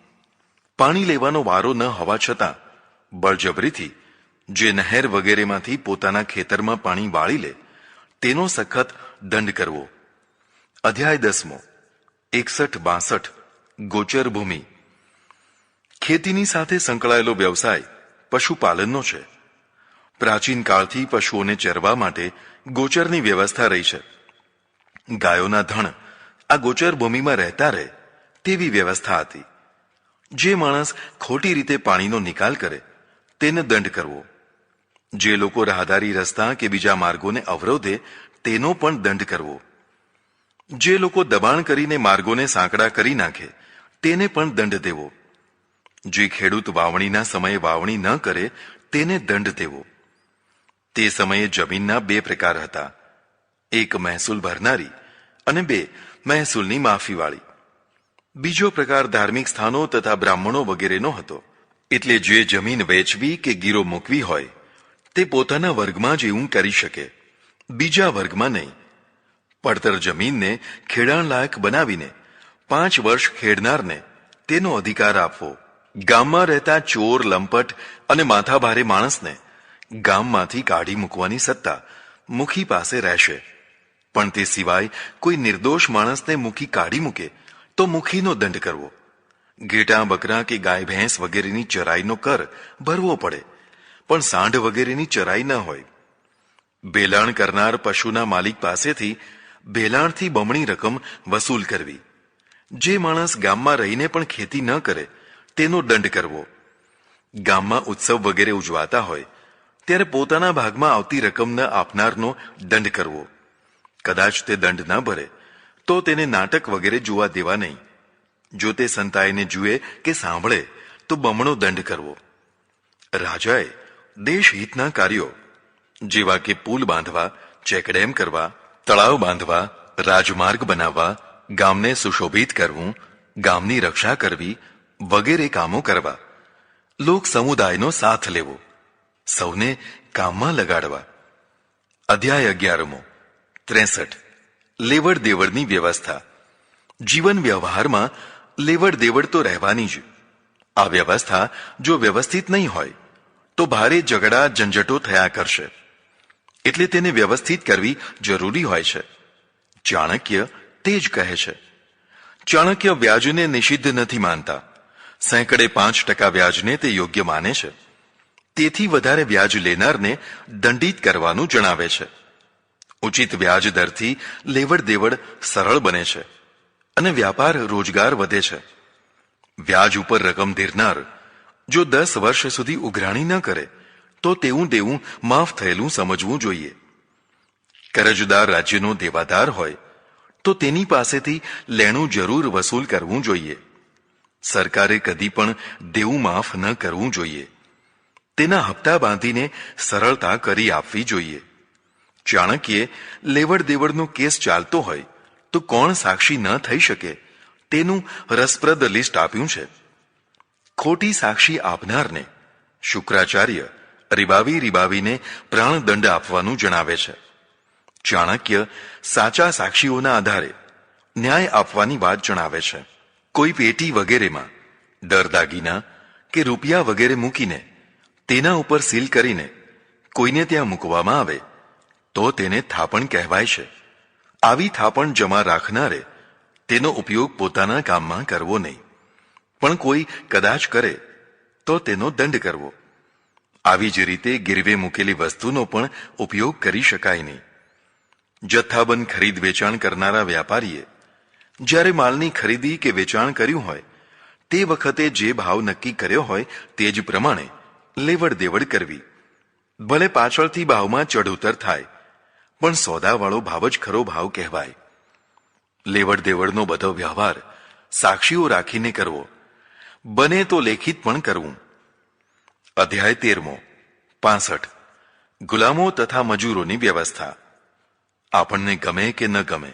પાણી લેવાનો વારો ન હોવા છતાં બળજબરીથી જે નહેર વગેરેમાંથી પોતાના ખેતરમાં પાણી વાળી લે તેનો સખત દંડ કરવો. અધ્યાય 10મો 61-62. ગોચર ભૂમિ. ખેતીની સાથે સંકળાયેલો વ્યવસાય પશુપાલનનો છે. પ્રાચીન કાળથી પશુઓને ચરવા માટે ગોચરની વ્યવસ્થા રહી છે. ગાયોના ધણ આ ગોચર ભૂમિમાં રહેતા રહે તેવી વ્યવસ્થા હતી. જે માણસ ખોટી રીતે પાણીનો નિકાલ કરે તેને દંડ કરવો. જે લોકો રાહદારી રસ્તા કે બીજા માર્ગોને અવરોધે તેનો પણ દંડ કરવો. જે લોકો દબાણ કરીને માર્ગોને સાંકડા કરી નાખે તેને પણ દંડ દેવો. જે ખેડૂત વાવણીના સમયે વાવણી ન કરે તેને દંડ દેવો. તે સમયે જમીનના બે પ્રકાર હતા, એક મહેસૂલ ભરનારી અને બે મહેસૂલની માફીવાળી. બીજો પ્રકાર ધાર્મિક સ્થાનો તથા બ્રાહ્મણો વગેરેનો હતો. એટલે જે જમીન વેચવી કે ગીરો મૂકવી હોય તે પોતાના વર્ગમાં જ એવું કરી શકે, બીજા વર્ગમાં નહીં. પડતર જમીનને ખેડાણ લાયક બનાવીને 5 વર્ષ ખેડનારને તેનો અધિકાર આપવો. ગામમાં રહેતા ચોર, લંપટ અને માથાભારે માણસને ગામમાંથી કાઢી મૂકવાની સત્તા મુખી પાસે રહેશે. પણ તે સિવાય કોઈ નિર્દોષ માણસને મુખી કાઢી મૂકે તો મુખીનો દંડ કરવો. ઘેટાં, બકરા કે ગાય ભેંસ વગેરેની ચરાઈનો કર ભરવો પડે, પણ સાંઢ વગેરેની ચરાઈ ન હોય. ભેલાણ કરનાર પશુના માલિક પાસેથી ભેલાણથી બમણી રકમ વસૂલ કરવી. જે માણસ ગામમાં રહીને પણ ખેતી ન કરે તેનો દંડ કરવો. ગામમાં ઉત્સવ વગેરે ઉજવાતા હોય ત્યારે પોતાના ભાગમાં આવતી રકમ ન આપનારનો દંડ કરવો. કદાચ તે દંડ ન ભરે તો તેને નાટક વગેરે જોવા દેવા નહીં. જો તે સંતાઈને જુએ કે સાંભળે તો બમણો દંડ કરવો. રાજાએ દેશહિતના કાર્યો જેવા કે પુલ બાંધવા, ચેકડેમ કરવા, તળાવ બાંધવા, રાજમાર્ગ બનાવવા, ગામને સુશોભિત કરવું, ગામની રક્ષા કરવી વગેરે કામો કરવા. લોક સમુદાયનો સાથ લેવો, સૌને કામમાં લગાડવા. અધ્યાય 11મો 63 લેવડ દેવડની વ્યવસ્થા. જીવન વ્યવહારમાં લેવડ દેવડ તો રહેવાની જ. આ વ્યવસ્થા જો વ્યવસ્થિત નહીં હોય તો ભારે ઝઘડા ઝંઝટો થયા કરશે. એટલે તેને વ્યવસ્થિત કરવી જરૂરી હોય છે. ચાણક્ય તે જ કહે છે. ચાણક્ય વ્યાજને નિષિદ્ધ નથી માનતા. સેંકડે 5% વ્યાજને તે યોગ્ય માને છે. તેથી વધારે વ્યાજ લેનારને દંડિત કરવાનું જણાવે છે. ઉચિત વ્યાજ દરથી લેવડ દેવડ સરળ બને છે અને વ્યાપાર રોજગાર વધે છે. વ્યાજ ઉપર રકમ ધીરનાર જો 10 વર્ષ સુધી ઉઘરાણી ન કરે તો તેવું દેવું માફ થયેલું સમજવું જોઈએ. કરજદાર રાજ્યનો દેવાદાર હોય તો તેની પાસેથી લેણું જરૂર વસૂલ કરવું જોઈએ. સરકારે કદી પણ દેવું માફ ન કરવું જોઈએ. તેના હપ્તા બાંધીને સરળતા કરી આપવી જોઈએ. ચાણક્યે લેવડ દેવડનો કેસ ચાલતો હોય તો કોણ સાક્ષી ન થઈ શકે તેનું રસપ્રદ લિસ્ટ આપ્યું છે. ખોટી સાક્ષી આપનારને શુક્રાચાર્ય રીબાવીને પ્રાણદંડ આપવાનું જણાવે છે. ચાણક્ય સાચા સાક્ષીઓના આધારે ન્યાય આપવાની વાત જણાવે છે. કોઈ પેટી વગેરેમાં દરદાગીના કે રૂપિયા વગેરે મૂકીને તેના ઉપર સીલ કરીને કોઈને ત્યાં મૂકવામાં આવે તો તેને થાપણ કહેવાય છે. આવી થાપણ જમા રાખનારે તેનો ઉપયોગ પોતાના કામમાં કરવો નહીં, પણ કોઈ કદાચ કરે તો તેનો દંડ કરવો. આવી જ રીતે ગીરવે મૂકેલી વસ્તુનો પણ ઉપયોગ કરી શકાય નહીં. જથ્થાબંધ ખરીદ વેચાણ કરનારા વ્યાપારીએ જ્યારે માલની ખરીદી કે વેચાણ કર્યું હોય તે વખતે જે ભાવ નક્કી કર્યો હોય તે જ પ્રમાણે લેવડ દેવડ કરવી. ભલે પાછળથી ભાવમાં ચઢ ઉતર થાય પણ સોદાવાળો ભાવ જ ખરો ભાવ કહેવાય. લેવડ દેવડનો બધો વ્યવહાર સાક્ષીઓ રાખીને કરવો, બને તો લેખિત પણ કરવું. અધ્યાય 13મો 65 ગુલામો તથા મજૂરોની વ્યવસ્થા. આપણને ગમે કે ન ગમે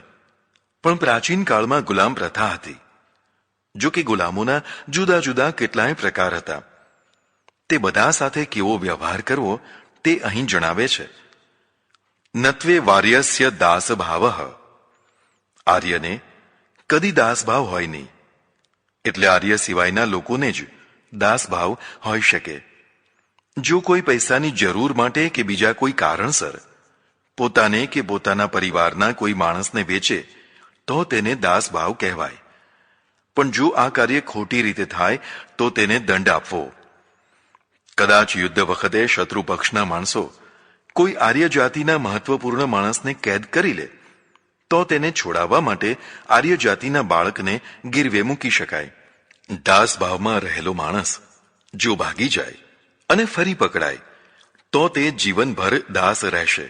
પણ પ્રાચીન કાળમાં ગુલામ પ્રથા હતી. જો કે ગુલામોના જુદા જુદા કેટલાય પ્રકાર હતા. તે બધા સાથે કેવો વ્યવહાર કરવો તે અહીં જણાવે છે. નત્વે વાર્યસ્ય દાસ ભાવ. આર્યને કદી દાસભાવ હોય નહીં, એટલે આર્ય સિવાયના લોકોને જ દાસભાવ હોઈ શકે. જો કોઈ પૈસાની જરૂર માટે કે બીજા કોઈ કારણસર પોતાને કે પોતાના પરિવારના કોઈ માણસને વેચે તો તેને દાસભાવ કહેવાય. પણ જો આ કાર્ય ખોટી રીતે થાય તો તેને દંડ આપવો. કદાચ યુદ્ધ વખતે શત્રુ પક્ષના માણસો કોઈ આર્ય જાતિના મહત્વપૂર્ણ માણસને કેદ કરી લે તો તેને છોડાવવા માટે આર્ય જાતિના બાળકને ગીરવે મૂકી શકાય. દાસભાવમાં રહેલો માણસ જો ભાગી જાય અને ફરી પકડાય તો તે જીવનભર દાસ રહેશે.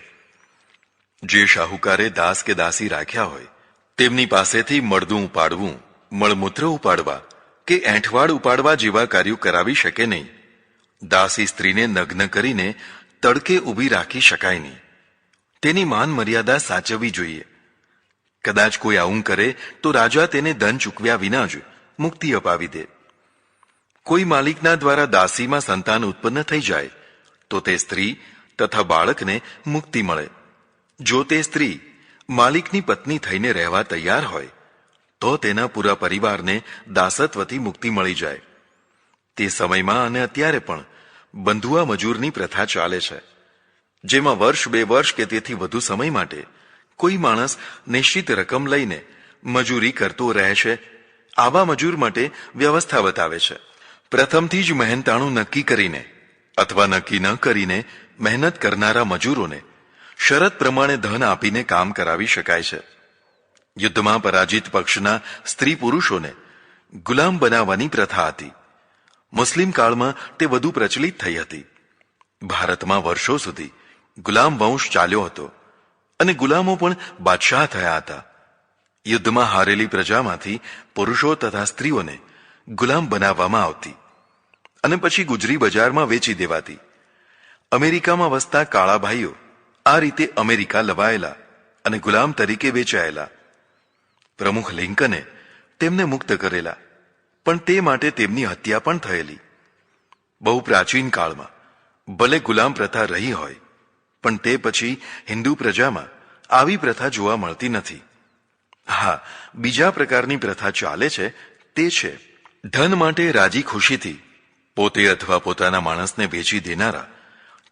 જે શાહુકારે દાસ કે દાસી રાખ્યા હોય તેમની પાસેથી મળદું ઉપાડવું, મળમૂત્ર ઉપાડવા કે એંઠવાડ ઉપાડવા જેવા કાર્યો કરાવી શકે નહીં. દાસી સ્ત્રીને નગ્ન કરીને તડકે ઊભી રાખી શકાય નહીં. તેની માન મર્યાદા સાચવવી જોઈએ. કદાચ કોઈ આવું કરે તો રાજા તેને ધન ચૂકવ્યા વિના જ મુક્તિ અપાવી દે. કોઈ માલિકના દ્વારા દાસીમાં સંતાન ઉત્પન્ન થઈ જાય તો તે સ્ત્રી તથા બાળકને મુક્તિ મળે. જો તે સ્ત્રી માલિકની પત્ની થઈને રહેવા તૈયાર હોય તો તેના પૂરા પરિવારને દાસત્વથી મુક્તિ મળી જાય. તે સમયમાં અને અત્યારે પણ બંધુઆ મજૂરની પ્રથા ચાલે છે, જેમાં વર્ષ 2 વર્ષ કે તેથી વધુ સમય માટે કોઈ માણસ નિશ્ચિત રકમ લઈને મજૂરી કરતો રહે છે. આવા મજૂર માટે વ્યવસ્થા બતાવે છે. પ્રથમથી જ મહેનતાણું નક્કી કરીને અથવા નક્કી ન કરીને મહેનત કરનારા મજૂરોને શરત પ્રમાણે ધન આપીને કામ કરાવી શકાય છે. યુદ્ધમાં પરાજિત પક્ષના સ્ત્રી પુરુષોને ગુલામ બનાવવાની પ્રથા હતી. મુસ્લિમ કાળમાં તે વધુ પ્રચલિત થઈ હતી. ભારતમાં વર્ષો સુધી ગુલામ વંશ ચાલ્યો હતો અને ગુલામો પણ બાદશાહ થયા હતા. યુદ્ધમાં હારેલી પ્રજામાંથી પુરુષો તથા સ્ત્રીઓને ગુલામ બનાવવામાં આવતી અને પછી ગુજરી બજારમાં વેચી દેવાતી. અમેરિકામાં વસતા કાળા ભાઈઓ આ રીતે અમેરિકા લવાયેલા અને ગુલામ તરીકે વેચાયેલા. પ્રમુખ લિંકને તેમને મુક્ત કરેલા, પણ તે માટે તેમની હત્યા પણ થયેલી. બહુ પ્રાચીન કાળમાં ભલે ગુલામ પ્રથા રહી હોય, પણ તે પછી હિન્દુ પ્રજામાં આવી પ્રથા જોવા મળતી નથી. હા, બીજા પ્રકારની પ્રથા ચાલે છે, તે છે ધન માટે રાજી ખુશીથી પોતે અથવા પોતાના માણસને વેચી દેનારા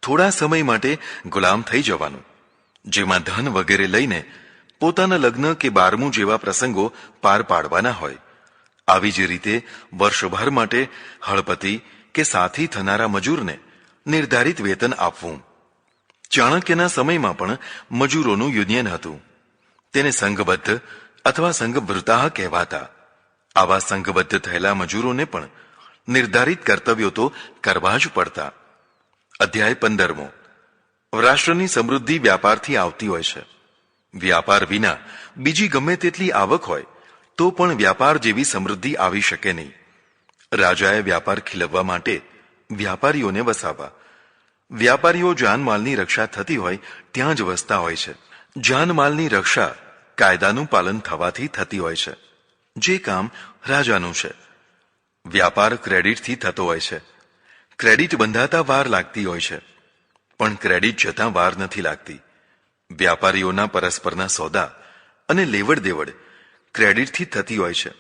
થોડા સમય માટે ગુલામ થઈ જવાનું, જેમાં ધન વગેરે લઈને પોતાના લગ્ન કે 12મું જેવા પ્રસંગો પાર પાડવાના હોય. આવી જ રીતે વર્ષભર માટે હળપતિ કે સાથી થનારા મજૂરને નિર્ધારિત વેતન આપવું. ચાણક્યના સમયમાં પણ મજૂરોનું યુનિયન હતું. તેને સંઘબદ્ધ અથવા સંઘભૃતાહ કહેવાતા. આવા સંઘબદ્ધ થયેલા મજૂરોને પણ નિર્ધારિત કર્તવ્યો તો કરવા જ પડતા. અધ્યાય 15. રાષ્ટ્રની સમૃદ્ધિ વ્યાપારથી આવતી હોય છે. વ્યાપાર વિના બીજી ગમે તેટલી આવક હોય તો પણ વ્યાપાર જેવી સમૃદ્ધિ આવી શકે નહીં. રાજાએ વ્યાપાર ખીલવવા માટે વ્યાપારીઓને વસાવવા. વ્યાપારીઓ જાનમાલની રક્ષા થતી હોય ત્યાં જ વસતા હોય છે. જાનમાલની રક્ષા કાયદાનું પાલન થવાથી થતી હોય છે, જે કામ રાજાનું છે. વ્યાપાર ક્રેડિટથી થતો હોય છે. ક્રેડિટ બંધાતા વાર લાગતી હોય છે, પણ ક્રેડિટ જતાં વાર નથી લાગતી. વ્યાપારીઓના પરસ્પરના સોદા અને લેવડ દેવડ ક્રેડિટથી થતી હોય છે.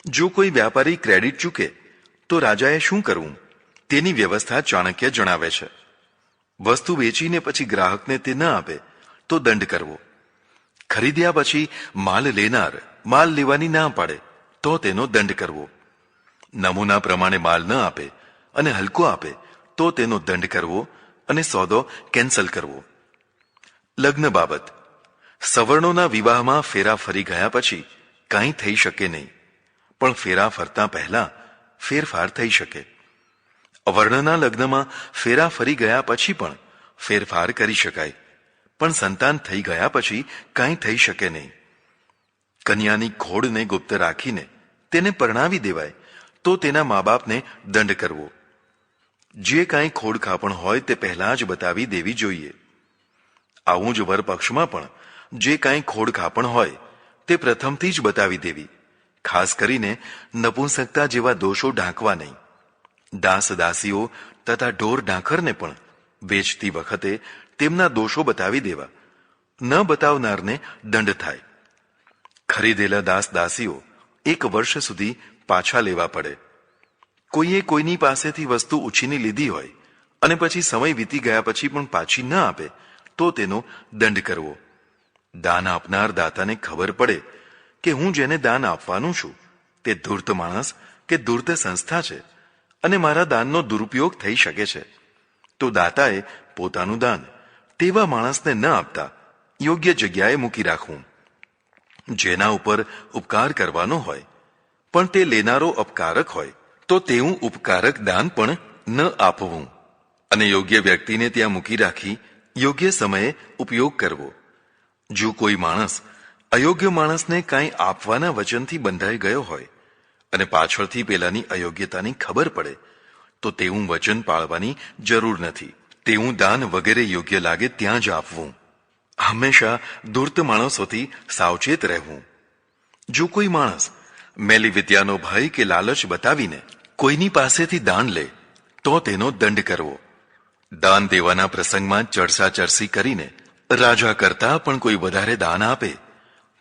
જો કોઈ વ્યાપારી ક્રેડિટ ચૂકે તો રાજાએ શું કરવું તેની વ્યવસ્થા ચાણક્ય જણાવે છે. વસ્તુ વેચીને પછી ગ્રાહકને તે ન આપે તો દંડ કરવો. ખરીદ્યા પછી માલ લેનાર માલ લેવાની ના પાડે તો તેનો દંડ કરવો. નમૂના પ્રમાણે માલ ન આપે અને હલકો આપે તો તેનો દંડ કરવો અને સોદો કેન્સલ કરવો. લગ્ન બાબત. સવર્ણોના વિવાહમાં ફેરા ફરી ગયા પછી કાંઈ થઈ શકે નહીં, પણ ફેરા ફરતા પહેલા ફેરફાર થઈ શકે. અવર્ણના લગ્નમાં ફેરા ફરી ગયા પછી પણ ફેરફાર કરી શકાય, પણ સંતાન થઈ ગયા પછી કાંઈ થઈ શકે નહીં. કન્યાની ખોડને ગુપ્ત રાખીને તેને પરણાવી દેવાય તો તેના મા બાપને દંડ કરવો. જે કાંઈ ખોડખાપણ હોય તે પહેલા જ બતાવી દેવી જોઈએ. આવું જ વરપક્ષમાં પણ જે કાંઈ ખોડખાપણ હોય તે પ્રથમથી જ બતાવી દેવી. ખાસ કરીને નપુંસકતા જેવા દોષો ઢાંકવા નહીં. દાસ દાસીઓ તથા ઢોર ઢાંખરને પણ વેચતી વખતે તેમના દોષો બતાવી દેવા. ન બતાવનારને દંડ થાય. ખરીદેલા દાસ દાસીઓ 1 વર્ષ સુધી પાછા લેવા પડે. કોઈએ કોઈની પાસેથી વસ્તુ ઉછીની લીધી હોય અને પછી સમય વીતી ગયા પછી પણ પાછી ન આપે તો તેનો દંડ કરવો. દાન આપનાર દાતાને ખબર પડે કે હું જેને દાન આપવાનું છું તે ધૂર્ત માણસ કે ધૂર્ત સંસ્થા છે અને મારા દાનનો દુરુપયોગ થઈ શકે છે, તો દાતાએ પોતાનું દાન તેવા માણસને ન આપતા યોગ્ય જગ્યાએ મૂકી રાખવું. જેના ઉપર ઉપકાર કરવાનો હોય પણ તે લેનારો અપકારક હોય તો તેવું ઉપકારક દાન પણ ન આપવું અને યોગ્ય વ્યક્તિને ત્યાં મૂકી રાખી યોગ્ય સમયે ઉપયોગ કરવો. જો કોઈ માણસ અયોગ્ય માણસને કાંઈ આપવાના વચનથી બંધાઈ ગયો હોય અને પાછળથી પેલાની અયોગ્યતાની ખબર પડે તો તેવું વચન પાળવાની જરૂર નથી. તેવું દાન વગેરે યોગ્ય લાગે ત્યાં જ આપવું. હંમેશા ધૂર્ત માણસોથી સાવચેત રહેવું. જો કોઈ માણસ મેલી વિદ્યાનો ભય કે લાલચ બતાવીને કોઈની પાસેથી દાન લે તો તેનો દંડ કરવો. દાન દેવાના પ્રસંગમાં ચરસા-ચરસી કરીને રાજા કરતા પણ કોઈ વધારે દાન આપે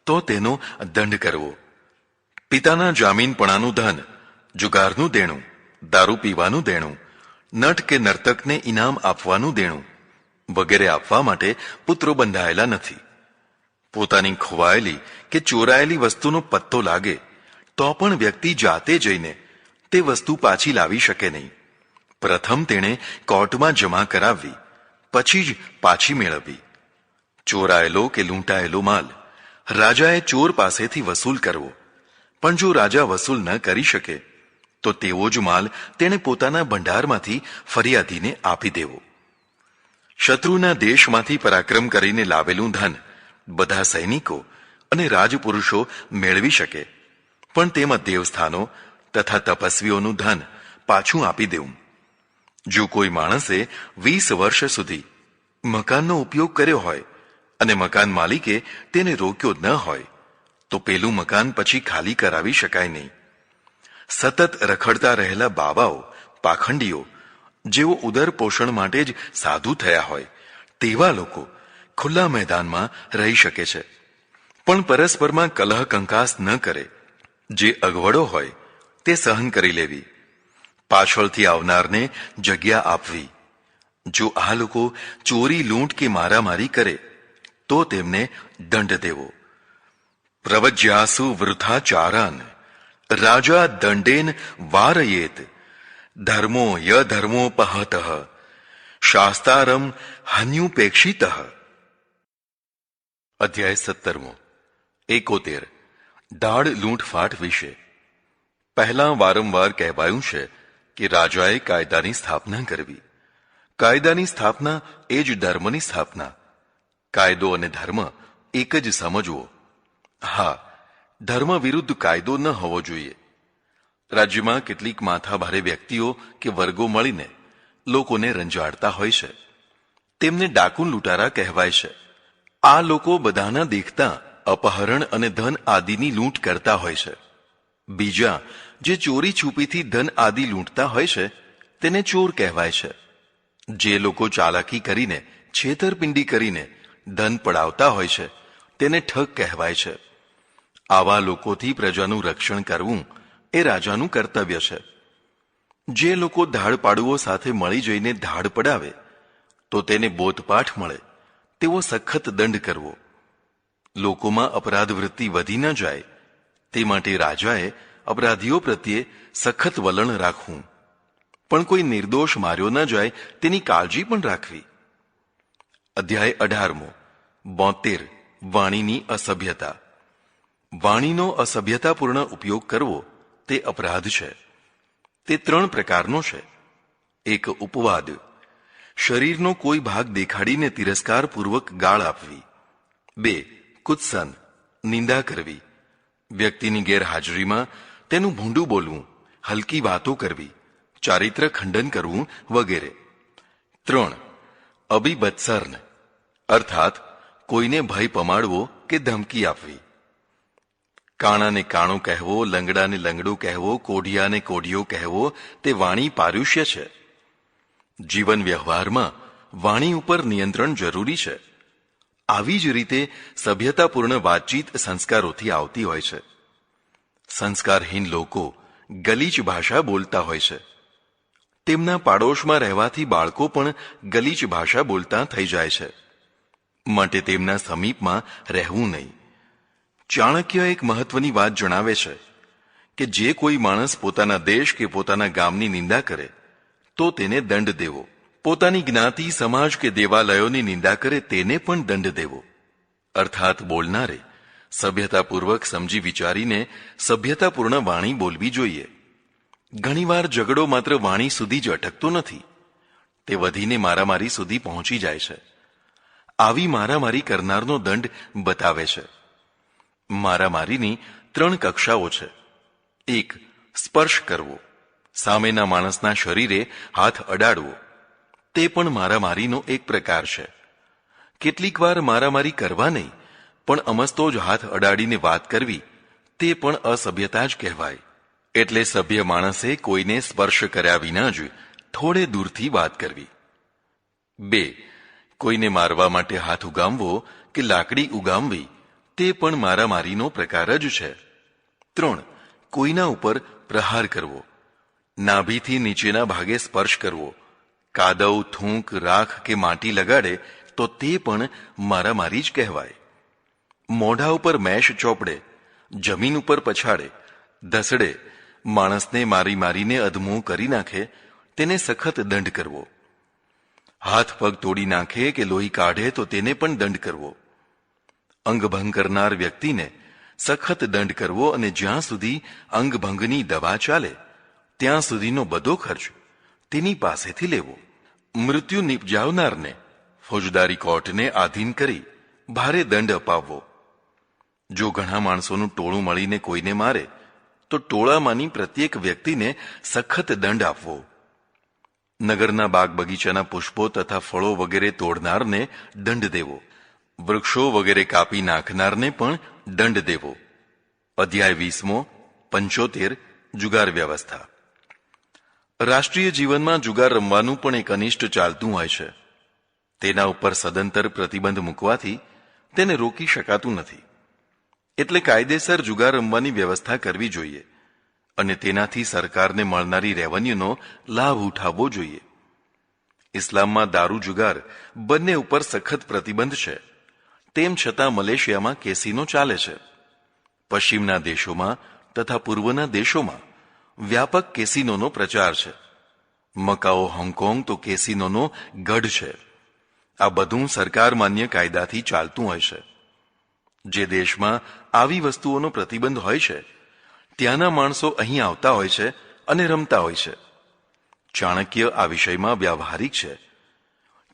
તો તેનો દંડ કરવો. પિતાના જામીનપણાનું ધન, જુગારનું દેણું, દારૂ પીવાનું દેણું, નટ કે નર્તકને ઇનામ આપવાનું દેણું વગેરે આપવા માટે પુત્રો બંધાયેલા નથી. પોતાની ખોવાયેલી કે ચોરાયેલી વસ્તુનો પત્તો લાગે તો પણ વ્યક્તિ જાતે જઈને તે વસ્તુ પાછી લાવી શકે નહીં. પ્રથમ તેણે કોર્ટમાં જમા કરાવવી, પછી જ પાછી મેળવવી. ચોરાયેલો કે લૂંટાયેલો માલ રાજાએ ચોર પાસેથી વસૂલ કરવો, પણ જો રાજા વસૂલ ન કરી શકે તો તેવો જ માલ તેણે પોતાના ભંડારમાંથી ફરિયાદીને આપી દેવો. શત્રુના દેશમાંથી પરાક્રમ કરીને લાવેલું ધન બધા સૈનિકો અને રાજપુરુષો મેળવી શકે, પણ તેમાં દેવસ્થાનો તથા તપસ્વીઓનું ધન પાછું આપી દેવું. જો કોઈ માણસે 20 વર્ષ સુધી મકાનનો ઉપયોગ કર્યો હોય અને મકાન માલિકે તેને રોક્યો ન હોય તો પેલું મકાન પછી ખાલી કરાવી શકાય નહીં. સતત રખડતા રહેલા બાવાઓ, પાખંડીઓ, જેઓ ઉદર પોષણ માટે જ સાધુ થયા હોય તેવા લોકો ખુલ્લા મેદાનમાં રહી શકે છે, પણ પરસ્પરમાં કલહ કંકાસ ન કરે. જે અગવડો હોય તે સહન કરી લેવી, પાછળથી આવનારને જગ્યા આપવી. જો આ લોકો ચોરી, લૂંટ કે મારામારી કરે તો તેમને દંડ દેવો. પ્રવજ્યાસુ વૃથાચારાન રાજા દંડેન વારયેત ધર્મો યધર્મોપહતઃ શાસ્તારમ હન્યુપેક્ષિતઃ. અધ્યાય 17. 71. દાળ લૂંટફાટ વિશે. પહેલા વારંવાર કહેવાયું છે કે રાજાએ કાયદાની સ્થાપના કરવી. કાયદાની સ્થાપના એ જ ધર્મની સ્થાપના. કાયદો અને ધર્મ એક જ સમજવો. હા, ધર્મ વિરુદ્ધ કાયદો ન હોવો જોઈએ. રાજ્યમાં કેટલીક માથાભારે વ્યક્તિઓ કે વર્ગો મળીને લોકોને રંજાડતા હોય છે. તેમને ડાકુ લૂંટારા કહેવાય છે. આ લોકો બધાના દેખતા અપહરણ અને ધન આદિની લૂંટ કરતા હોય છે. બીજા જે ચોરી છુપીથી ધન આદિ લૂંટતા હોય છે તેને ચોર કહેવાય છે. જે લોકો ચાલાકી કરીને, છેતરપિંડી કરીને ધન પડાવતા હોય છે તેને ઠગ કહેવાય છે. આવા લોકોથી પ્રજાનું રક્ષણ કરવું એ રાજાનું કર્તવ્ય છે. જે લોકો ધાડપાડુઓ સાથે મળી જઈને ધાડ પડાવે તો તેને બોધપાઠ મળે તેવો સખત દંડ કરવો. લોકોમાં અપરાધ વૃત્તિ વધી ન જાય તે માટે રાજાએ અપરાધીઓ પ્રત્યે સખત વલણ રાખવું, પણ કોઈ નિર્દોષ માર્યો ન જાય તેની કાળજી પણ રાખવી. અધ્યાય 18. 72. વાણીની અસભ્યતા. વાણીનો અસભ્યતાપૂર્ણ ઉપયોગ કરવો તે અપરાધ છે. તે 3 પ્રકારનો છે. 1. ઉપવાદ. શરીરનો કોઈ ભાગ દેખાડીને તિરસ્કારપૂર્વક ગાળ આપવી. 2. કુત્સન. નિંદા કરવી. વ્યક્તિની ગેરહાજરીમાં તેનું ભૂંડું બોલવું, હલકી વાતો કરવી, ચારિત્ર ખંડન કરવું વગેરે. 3. અભિબત્સર્ન, અર્થાત કોઈને ભય પમાડવો કે ધમકી આપવી. કાણાને કાણો કહેવો, લંગડાને લંગડો કહેવો, કોઢિયાને કોઢિયો કહેવો તે વાણી પારુષ્ય છે. જીવન વ્યવહારમાં વાણી ઉપર નિયંત્રણ જરૂરી છે. આવી જ રીતે સભ્યતાપૂર્ણ વાતચીત સંસ્કારોથી આવતી હોય છે. સંસ્કારહીન લોકો ગલીચ ભાષા બોલતા હોય છે. તેમના પાડોશમાં રહેવાથી બાળકો પણ ગલીચ ભાષા બોલતા થઈ જાય છે. માટે તેમના સમીપમાં રહેવું નહીં. ચાણક્ય એક મહત્વની વાત જણાવે છે કે જે કોઈ માણસ પોતાના દેશ કે પોતાના ગામની નિંદા કરે તો તેને દંડ દેવો. પોતાની જ્ઞાતિ, સમાજ કે દેવાલયોની નિંદા કરે તેને પણ દંડ દેવો. અર્થાત બોલનારે સભ્યતાપૂર્વક સમજી વિચારીને સભ્યતાપૂર્ણ વાણી બોલવી જોઈએ. ઘણીવાર ઝઘડો માત્ર વાણી સુધી જ અટકતો નથી, તે વધીને મારામારી સુધી પહોંચી જાય છે. આવી મારામારી કરનારનો દંડ બતાવે છે. મારામારીની 3 કક્ષાઓ છે. 1. સ્પર્શ કરવો. સામેના માણસના શરીરે હાથ અડાડવો. તે પણ મારામારીનો એક પ્રકાર છે. કેટલીક વાર મારામારી કરવા નહીં, પણ અમસ્તો જ હાથ અડાડીને વાત કરવી તે પણ અસભ્યતા જ કહેવાય. એટલે સભ્ય માણસે કોઈને સ્પર્શ કર્યા વિના જ થોડે દૂરથી વાત કરવી. 2. કોઈને મારવા માટે હાથ ઉગામવો કે લાકડી ઉગામવી તે પણ મારામારીનો પ્રકાર જ છે. 3. કોઈના ઉપર પ્રહાર કરવો, નાભીથી નીચેના ભાગે સ્પર્શ કરવો, કાદવ, થૂંક, રાખ કે માટી લગાડે તો તે પણ મારામારી જ કહેવાય. મોઢા ઉપર મેશ ચોપડે, જમીન ઉપર પછાડે, ધસડે, માણસને મારી મારીને અધમું કરી નાખે તેને સખત દંડ કરવો. હાથ પગ તોડી નાખે કે લોહી કાઢે તો તેને પણ દંડ કરવો. અંગભંગ કરનાર વ્યક્તિને સખત દંડ કરવો અને જ્યાં સુધી અંગભંગની દવા ચાલે ત્યાં સુધીનો બધો ખર્ચ તેની પાસેથી લેવો. મૃત્યુ નિપજાવનારને ફોજદારી કોર્ટને આધીન કરી ભારે દંડ અપાવવો. જો ઘણા માણસોનું ટોળું મળીને કોઈને મારે તો ટોળામાંની પ્રત્યેક વ્યક્તિને સખત દંડ આપવો. નગરના બાગ બગીચાના પુષ્પો તથા ફળો વગેરે તોડનારને દંડ દેવો. વૃક્ષો વગેરે કાપી નાખનારને પણ દંડ દેવો. અધ્યાય 20 75 જુગાર વ્યવસ્થા. રાષ્ટ્રીય જીવનમાં જુગાર રમવાનું પણ એક અનિષ્ટ ચાલતું હોય છે. તેના ઉપર સદંતર પ્રતિબંધ મૂકવાથી તેને રોકી શકાતું નથી. એટલે કાયદેસર જુગાર રમવાની વ્યવસ્થા કરવી જોઈએ અને તેનાથી સરકારને મળનારી રેવન્યુનો લાભ ઉઠાવવો જોઈએ. ઇસ્લામમાં દારૂ જુગાર બંને ઉપર સખત પ્રતિબંધ છે. તેમ છતાં મલેશિયામાં કેસિનો ચાલે છે. પશ્ચિમના દેશોમાં તથા પૂર્વના દેશોમાં વ્યાપક કેસિનોનો પ્રચાર છે. મકાઓ, હોંગકોંગ તો કેસિનોનો ગઢ છે. આ બધું સરકાર માન્ય કાયદાથી ચાલતું હોય છે. જે દેશમાં આવી વસ્તુઓનો પ્રતિબંધ હોય છે ત્યાંના માણસો અહીં આવતા હોય છે અને રમતા હોય છે. ચાણક્ય આ વિષયમાં વ્યાવહારિક છે.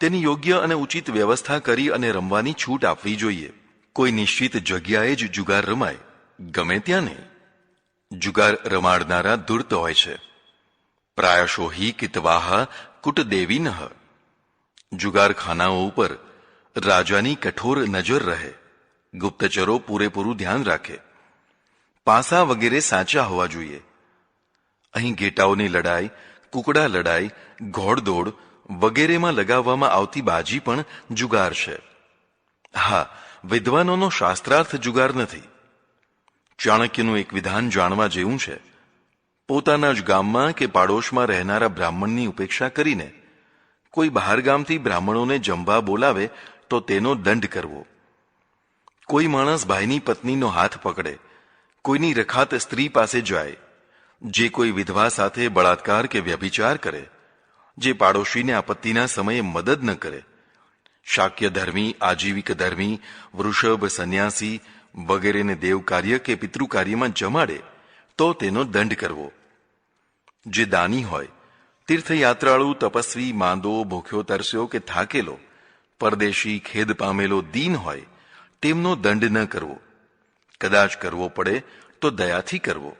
તેની યોગ્ય અને ઉચિત વ્યવસ્થા કરી અને રમવાની છૂટ આપવી જોઈએ. કોઈ નિશ્ચિત જગ્યાએ જ જુગાર રમાય, ગમે ત્યાં નહીં. જુગાર રમાડનારા ધૂર્ત હોય છે. પ્રાયશો હિ કિતવાહ કુટદેવીનઃ. જુગારખાનાઓ ઉપર રાજાની કઠોર નજર રહે. ગુપ્તચરો પૂરેપૂરું ધ્યાન રાખે. પાસા વગેરે સાચા હોવા જોઈએ. અહીં ઘેટાઓની લડાઈ, કુકડા લડાઈ, ઘોડદોડ વગેરેમાં લગાવવામાં આવતી બાજી પણ જુગાર છે. હા, વિદ્વાનોનો શાસ્ત્રાર્થ જુગાર નથી. ચાણક્યનું એક વિધાન જાણવા જેવું છે. પોતાના જ ગામમાં કે પાડોશમાં રહેનારા બ્રાહ્મણની ઉપેક્ષા કરીને કોઈ બહારગામથી બ્રાહ્મણોને જમવા બોલાવે તો તેનો દંડ કરવો. કોઈ માણસ ભાઈની પત્નીનો હાથ પકડે, કોઈની રખાત સ્ત્રી પાસે જાય, જે કોઈ વિધવા સાથે બળાત્કાર કે વ્યભિચાર કરે, જે પાડોશીને આપત્તિના સમયે મદદ ન કરે, શાક્ય ધર્મી, આજીવિક ધર્મી, વૃષભ, સંન્યાસી વગેરેને દેવકાર્ય કે પિતૃકાર્યમાં જમાડે તો તેનો દંડ કરવો. જે દાની હોય, તીર્થયાત્રાળુ, તપસ્વી, માંદો, ભૂખ્યો તરસ્યો કે થાકેલો, પરદેશી, ખેદ પામેલો, દીન હોય તેમનો દંડ ન કરવો. કદાચ કરવો પડે તો દયાથી કરવો.